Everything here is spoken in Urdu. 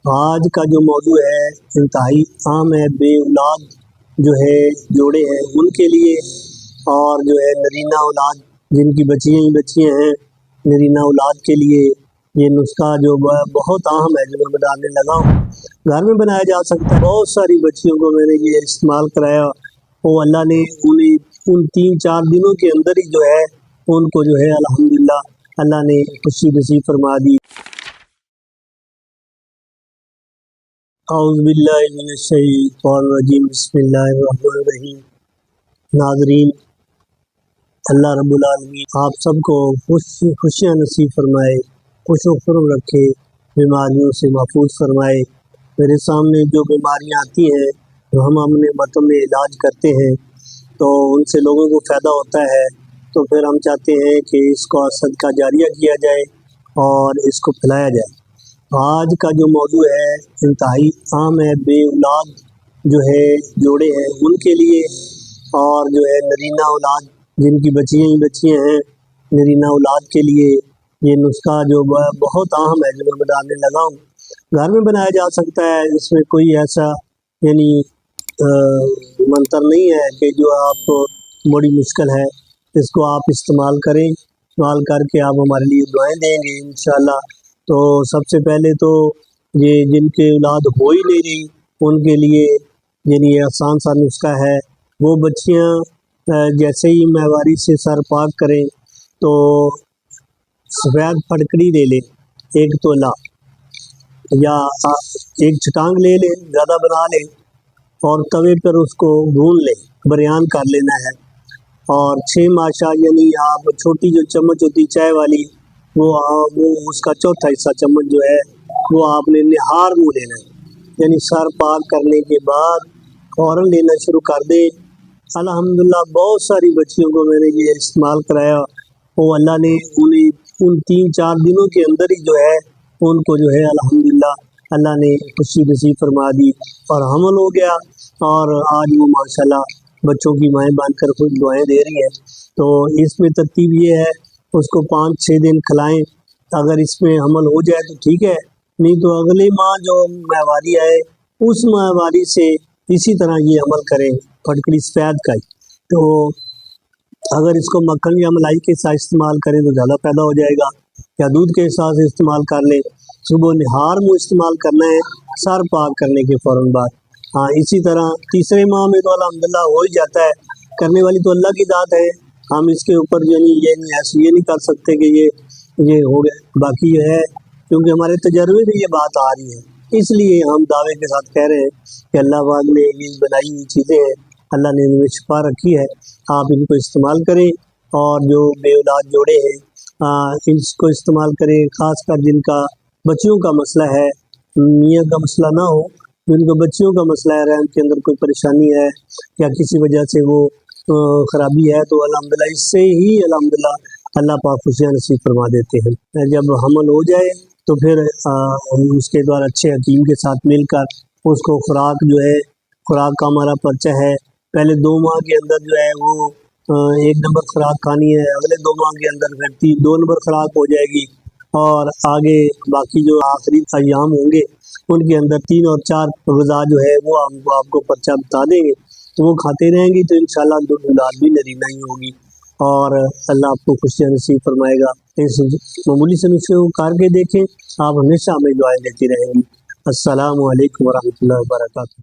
آج کا جو موضوع ہے انتہائی عام ہے، بے اولاد جو ہے جوڑے ہیں ان کے لیے، اور جو ہے نرینہ اولاد جن کی بچیاں ہی بچیاں ہیں، نرینہ اولاد کے لیے یہ نسخہ جو بہت عام ہے، جو میں بتانے لگا ہوں، گھر میں بنایا جا سکتا ہے۔ بہت ساری بچیوں کو میں نے یہ استعمال کرایا، وہ اللہ نے انہیں ان 3-4 دنوں کے اندر ہی جو ہے ان کو جو ہے الحمدللہ اللہ نے خوشی نصیب فرما دی۔ اعوذ باللہ من الشیطان الرجیم، بسم اللہ الرحمن الرحیم۔ ناظرین، اللہ رب العالمین آپ سب کو خوشیاں نصیب فرمائے، خوش و خرم رکھے، بیماریوں سے محفوظ فرمائے۔ میرے سامنے جو بیماریاں آتی ہیں جو ہم اپنے وطن میں علاج کرتے ہیں تو ان سے لوگوں کو فائدہ ہوتا ہے، تو پھر ہم چاہتے ہیں کہ اس کو صدقہ جاریہ کیا جائے اور اس کو پھیلایا جائے۔ آج کا جو موضوع ہے انتہائی عام ہے، بے اولاد جو ہے جوڑے ہیں ان کے لیے، اور جو ہے نرینہ اولاد جن کی بچیاں ہی بچیاں ہیں، نرینہ اولاد کے لیے یہ نسخہ جو بہت عام ہے، جو میں بتانے لگا ہوں، گھر میں بنایا جا سکتا ہے۔ اس میں کوئی ایسا یعنی منتر نہیں ہے کہ جو آپ بڑی مشکل ہے، اس کو آپ استعمال کریں، استعمال کر کے آپ ہمارے لیے دعائیں دیں گے انشاءاللہ۔ تو سب سے پہلے تو یہ جن کے اولاد ہو ہی نہیں رہی ان کے لیے یعنی یہ آسان سا نسخہ ہے۔ وہ بچیاں جیسے ہی مہواری سے سر پاک کریں تو سفید پھٹکڑی لے لیں 1 تولہ، یا 1 چھٹانگ لے لیں، زیادہ بنا لیں، اور توے پر اس کو بھون لیں، بریان کر لینا ہے۔ اور 6 ماشا یعنی آپ چھوٹی جو چمچ ہوتی چائے والی، وہ اس کا چوتھا حصہ چمچ جو ہے وہ آپ نے نہار منہ لینا ہے، یعنی سر پاک کرنے کے بعد فوراً لینا شروع کر دیں۔ الحمدللہ بہت ساری بچیوں کو میں نے یہ استعمال کرایا، وہ اللہ نے انہیں ان 3-4 دنوں کے اندر ہی جو ہے ان کو جو ہے الحمدللہ اللہ نے خوشی نصیب فرما دی اور حمل ہو گیا، اور آج وہ ماشاءاللہ بچوں کی مائیں بن کر خود دعائیں دے رہی ہے۔ تو اس میں ترتیب یہ ہے، اس کو 5-6 دن کھلائیں، اگر اس میں حمل ہو جائے تو ٹھیک ہے، نہیں تو اگلی ماہ جو مہواری آئے اس مہواری سے اسی طرح یہ عمل کریں، پھٹکڑی سفید کا ہی۔ تو اگر اس کو مکھن یا ملائی کے ساتھ استعمال کریں تو زیادہ پیدا ہو جائے گا، یا دودھ کے ساتھ استعمال کر لیں۔ صبح نہار منہ استعمال کرنا ہے سر پاک کرنے کے فوراً بعد۔ ہاں، اسی طرح تیسرے ماہ میں تو الحمدللہ ہو ہی جاتا ہے، کرنے والی تو اللہ کی ذات ہے، ہم اس کے اوپر یعنی یہ نہیں کر سکتے کہ یہ ہو گئے۔ باقی یہ ہے کیونکہ ہمارے تجربے میں یہ بات آ رہی ہے، اس لیے ہم دعوے کے ساتھ کہہ رہے ہیں کہ اللہ پاک نے یہ بنائی ہوئی چیزیں ہیں، اللہ نے ان میں شفا رکھی ہے، آپ ان کو استعمال کریں۔ اور جو بے اولاد جوڑے ہیں اس کو استعمال کریں، خاص کر جن کا بچیوں کا مسئلہ ہے، میاں کا مسئلہ نہ ہو، جن کو بچیوں کا مسئلہ ہے، رحم کے اندر کوئی پریشانی ہے یا کسی وجہ سے وہ خرابی ہے، تو الحمدللہ اس سے ہی الحمدللہ اللہ پاک خوشیاں نصیب فرما دیتے ہیں۔ جب حمل ہو جائے تو پھر اس کے بعد اچھے حکیم کے ساتھ مل کر اس کو خوراک جو ہے، خوراک کا ہمارا پرچہ ہے، پہلے 2 ماہ کے اندر جو ہے وہ 1 نمبر خوراک کھانی ہے، اگلے 2 ماہ کے اندر پھر 2 نمبر خوراک ہو جائے گی، اور آگے باقی جو آخری ایام ہوں گے ان کے اندر 3 اور 4 غذا جو ہے وہ ہم آپ کو پرچہ بتا دیں گے، وہ کھاتے رہیں گی تو انشاءاللہ اولاد بھی نرینہ ہی ہوگی، اور اللہ آپ کو خوشیاں نصیب فرمائے گا۔ اس معمولی سے نسخے کو کر کے دیکھیں، آپ ہمیشہ ہمیں دعائیں دیتی رہیں گی۔ السلام علیکم ورحمۃ اللہ وبرکاتہ۔